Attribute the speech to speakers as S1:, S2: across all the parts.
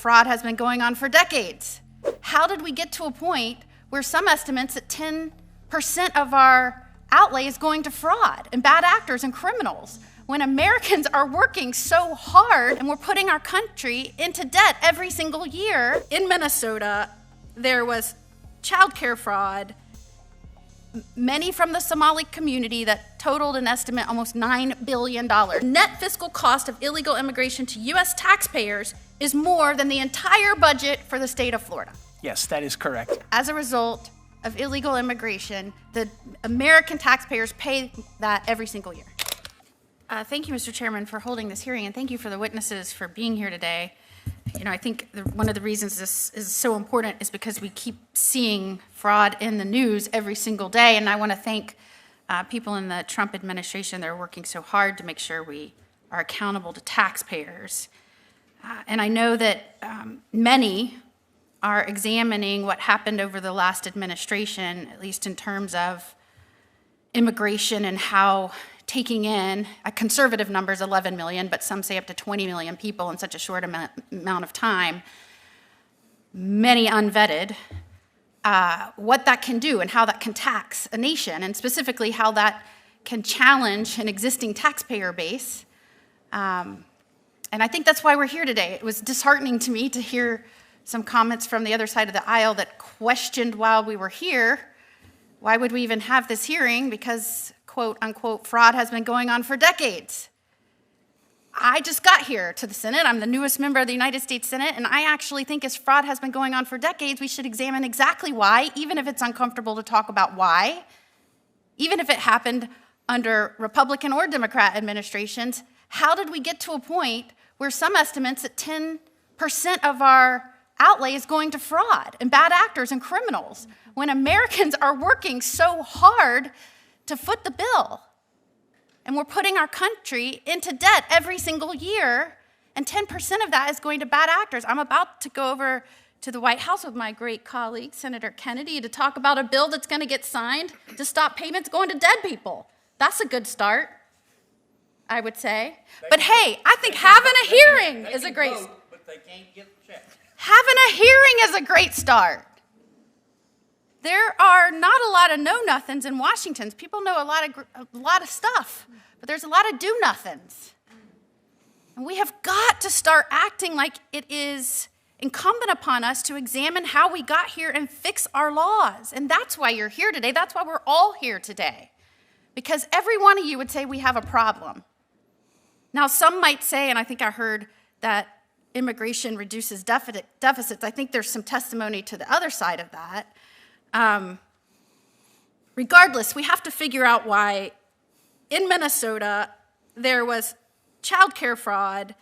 S1: fraud has been going on for decades. How did we get to a point where some estimates that 10% of our outlay is going to fraud and bad actors and criminals, when Americans are working so hard and we're putting our country into debt every single year? In Minnesota, there was childcare fraud, many from the Somali community, that totaled an estimate almost $9 billion. Net fiscal cost of illegal immigration to US taxpayers is more than the entire budget for the state of Florida.
S2: Yes, that is correct.
S1: As a result of illegal immigration, the American taxpayers pay that every single year. Thank you, Mr. Chairman, for holding this hearing, and thank you for the witnesses for being here today. You know, I think one of the reasons this is so important is because we keep seeing fraud in the news every single day, and I want to thank people in the Trump administration that are working so hard to make sure we are accountable to taxpayers. And I know that many are examining what happened over the last administration, at least in terms of immigration and how taking in, a conservative number is 11 million, but some say up to 20 million people in such a short amount of time, many unvetted, what that can do and how that can tax a nation, and specifically how that can challenge an existing taxpayer base. And I think that's why we're here today. It was disheartening to me to hear some comments from the other side of the aisle that questioned while we were here, why would we even have this hearing? Because, quote unquote, fraud has been going on for decades. I just got here to the Senate. I'm the newest member of the United States Senate, and I actually think as fraud has been going on for decades, we should examine exactly why, even if it's uncomfortable to talk about why, even if it happened under Republican or Democrat administrations. How did we get to a point where some estimates that 10% of our outlay is going to fraud and bad actors and criminals, when Americans are working so hard to foot the bill? And we're putting our country into debt every single year, and 10% of that is going to bad actors. I'm about to go over to the White House with my great colleague, Senator Kennedy, to talk about a bill that's going to get signed to stop payments going to dead people. That's a good start, I would say. But hey, I think having a hearing is a great start.
S3: But they can't get checked.
S1: Having a hearing is a great start. There are not a lot of know-nothings in Washington. People know a lot of stuff, but there's a lot of do-nothings. And we have got to start acting like it is incumbent upon us to examine how we got here and fix our laws. And that's why you're here today. That's why we're all here today. Because every one of you would say we have a problem. Now, some might say, and I think I heard that immigration reduces deficits. I think there's some testimony to the other side of that. Regardless, we have to figure out why in Minnesota there was childcare fraud,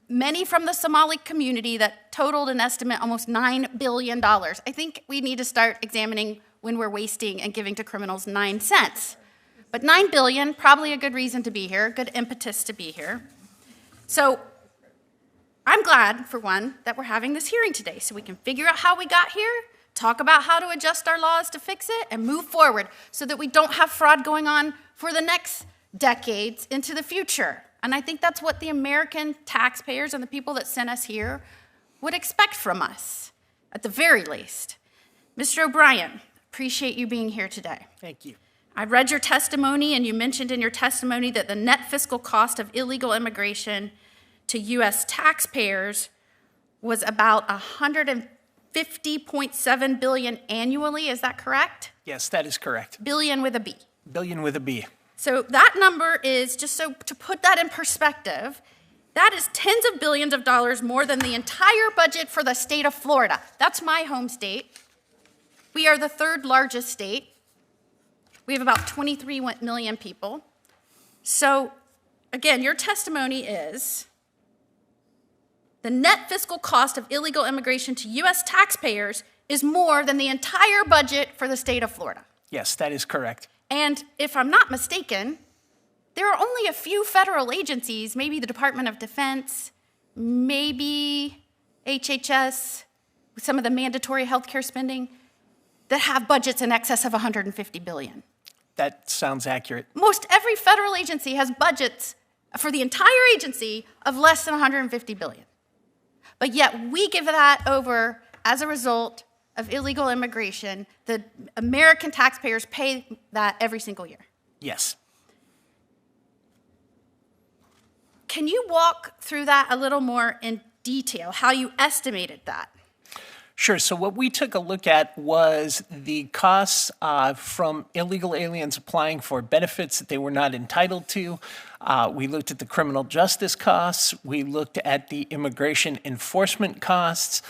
S1: many from the Somali community, that totaled an estimate almost $9 billion. I think we need to start examining when we're wasting and giving to criminals 9 cents. But $9 billion, probably a good reason to be here, good impetus to be here. So I'm glad, for one, that we're having this hearing today so we can figure out how we got here, talk about how to adjust our laws to fix it, and move forward so that we don't have fraud going on for the next decades into the future. And I think that's what the American taxpayers and the people that sent us here would expect from us, at the very least. Mr. O'Brien, appreciate you being here today.
S2: Thank you.
S1: I read your testimony, and you mentioned in your testimony that the net fiscal cost of illegal immigration to U.S. taxpayers was about $150.7 billion annually. Is that correct?
S2: Yes, that is correct.
S1: Billion with a B.
S2: Billion with a B.
S1: So that number is, just so to put that in perspective, that is tens of billions of dollars more than the entire budget for the state of Florida. That's my home state. We are the third largest state. We have about 23 million people. So again, your testimony is the net fiscal cost of illegal immigration to U.S. taxpayers is more than the entire budget for the state of Florida.
S2: Yes, that is correct.
S1: And if I'm not mistaken, there are only a few federal agencies, maybe the Department of Defense, maybe HHS, with some of the mandatory healthcare spending, that have budgets in excess of $150 billion.
S2: That sounds accurate.
S1: Most every federal agency has budgets for the entire agency of less than $150 billion. But yet we give that over as a result of illegal immigration. The American taxpayers pay that every single year.
S2: Yes.
S1: Can you walk through that a little more in detail, how you estimated that?
S2: Sure. So what we took a look at was the costs from illegal aliens applying for benefits that they were not entitled to. We looked at the criminal justice costs. We looked at the immigration enforcement costs.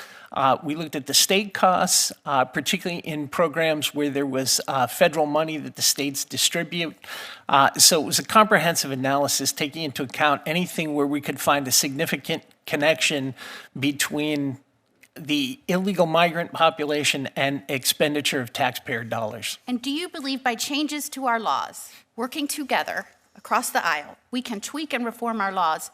S2: We looked at the state costs, particularly in programs where there was federal money that the states distribute. So it was a comprehensive analysis taking into account anything where we could find a significant connection between the illegal migrant population and expenditure of taxpayer dollars.
S1: And do you believe by changes to our laws, working together across the aisle, we can tweak and reform our laws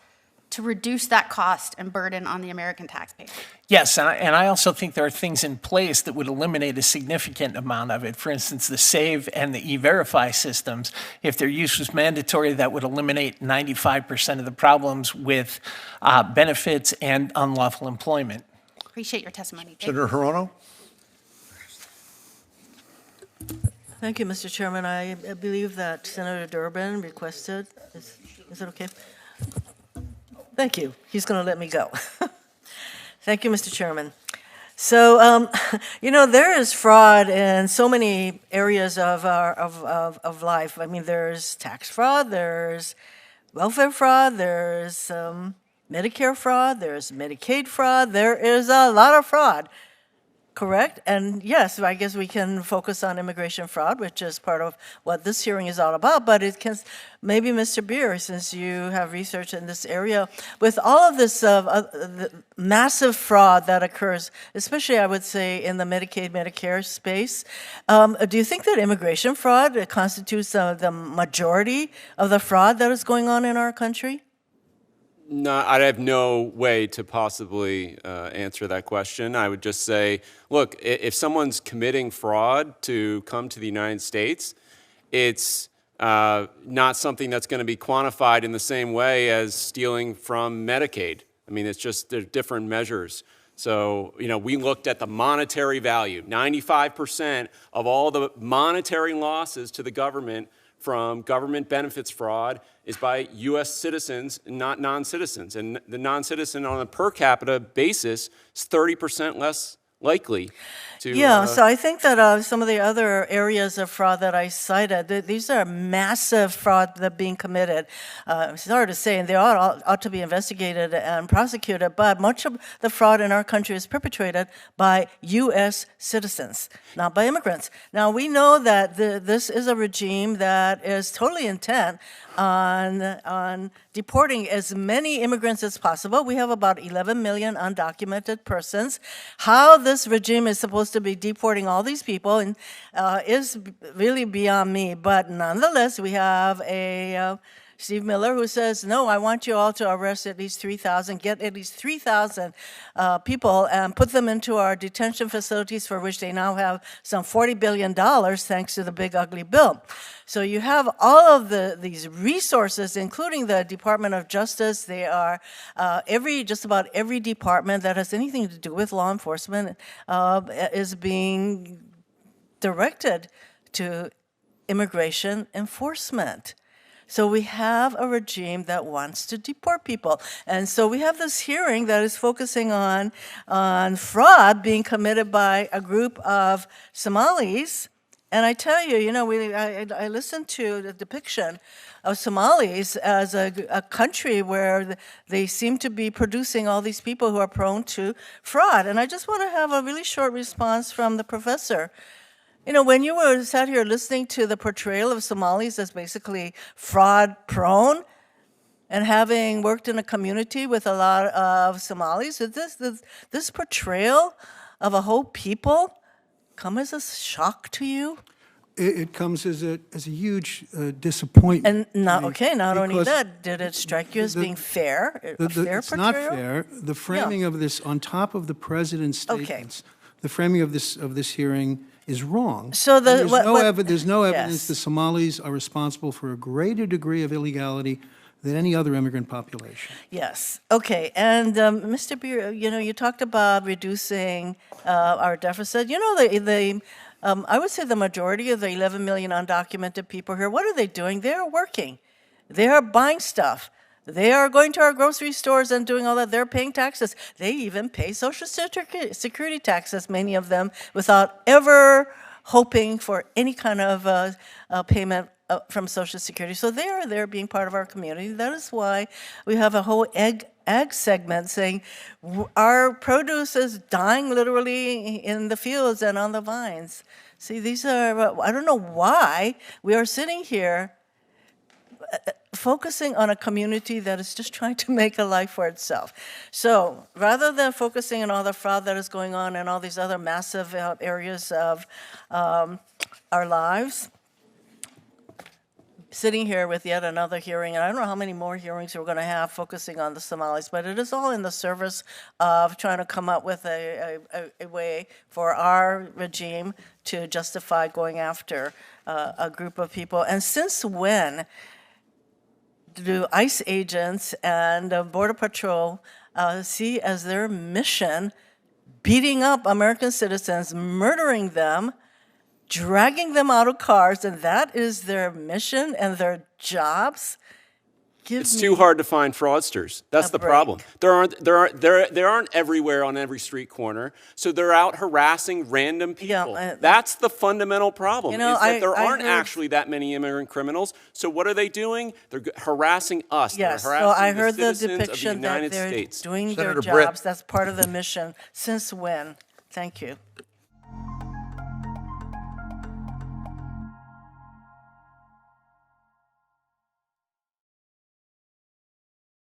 S1: to reduce that cost and burden on the American taxpayer?
S2: Yes, and I also think there are things in place that would eliminate a significant amount of it. For instance, the SAVE and the E-Verify systems, if their use was mandatory, that would eliminate 95% of the problems with benefits and unlawful employment.
S1: Appreciate your testimony.
S3: Senator Hirono?
S4: Thank you, Mr. Chairman. I believe that Senator Durbin requested. Is it okay? Thank you. He's going to let me go. Thank you, Mr. Chairman. So, there is fraud in so many areas of life. I mean, there's tax fraud, there's welfare fraud, there's Medicare fraud, there's Medicaid fraud, there is a lot of fraud, correct? And yes, I guess we can focus on immigration fraud, which is part of what this hearing is all about, but it can, maybe Mr. Beer, since you have research in this area, with all of this the massive fraud that occurs, especially I would say in the Medicaid, Medicare space, do you think that immigration fraud constitutes the majority of the fraud that is going on in our country?
S5: No, I have no way to possibly answer that question. I would just say, look, if someone's committing fraud to come to the United States, it's not something that's going to be quantified in the same way as stealing from Medicaid. I mean, it's just they're different measures. So, we looked at the monetary value. 95% of all the monetary losses to the government from government benefits fraud is by U.S. citizens, not non-citizens. And the non-citizen on a per capita basis is 30% less likely to...
S4: Yeah, so I think that some of the other areas of fraud that I cited, these are massive fraud that are being committed. It's hard to say, and they ought to be investigated and prosecuted, but much of the fraud in our country is perpetrated by U.S. citizens, not by immigrants. Now, we know that this is a regime that is totally intent on deporting as many immigrants as possible. We have about 11 million undocumented persons. How this regime is supposed to be deporting all these people is really beyond me. But nonetheless, we have a Steve Miller who says, no, I want you all to arrest at least 3,000, get at least 3,000 people and put them into our detention facilities, for which they now have some $40 billion thanks to the big ugly bill. So you have all of these resources, including the Department of Justice. They are just about every department that has anything to do with law enforcement is being directed to immigration enforcement. So we have a regime that wants to deport people. And so we have this hearing that is focusing on fraud being committed by a group of Somalis. And I tell you, I listened to the depiction of Somalis as a country where they seem to be producing all these people who are prone to fraud. And I just want to have a really short response from the professor. When you were sat here listening to the portrayal of Somalis as basically fraud-prone, and having worked in a community with a lot of Somalis, did this portrayal of a whole people come as a shock to you?
S3: It comes as a huge disappointment.
S4: And not only that, did it strike you as being fair? Fair
S3: it's
S4: portrayal?
S3: Not fair. The framing of this, on top of the president's statements, the framing of this hearing is wrong.
S4: So
S3: there's no
S4: yes.
S3: evidence the Somalis are responsible for a greater degree of illegality than any other immigrant population.
S4: Yes. Okay. And Mr. Beer, you talked about reducing our deficit. I would say the majority of the 11 million undocumented people here, what are they doing? They are working. They are buying stuff. They are going to our grocery stores and doing all that. They're paying taxes. They even pay Social Security taxes, many of them, without ever hoping for any kind of payment from Social Security. So they are there being part of our community. That is why we have a whole ag segment saying our produce is dying literally in the fields and on the vines. See, these are, I don't know why we are sitting here focusing on a community that is just trying to make a life for itself. So rather than focusing on all the fraud that is going on and all these other massive areas of our lives, sitting here with yet another hearing, and I don't know how many more hearings we're going to have focusing on the Somalis, but it is all in the service of trying to come up with a way for our regime to justify going after a group of people. And since when do ICE agents and Border Patrol see as their mission beating up American citizens, murdering them, dragging them out of cars, and that is their mission and their jobs?
S5: It's too hard to find fraudsters. That's the problem. There aren't everywhere on every street corner, so they're out harassing random people. That's the fundamental problem. Is that there aren't actually that many immigrant criminals. So what are they doing? They're harassing us.
S4: Yes.
S5: They're harassing
S4: I heard
S5: the
S4: the
S5: citizens
S4: depiction
S5: of the United
S4: that they're
S5: States.
S4: doing
S6: Senator
S4: their
S6: Britt.
S4: jobs. That's part of the mission. Since when? Thank you.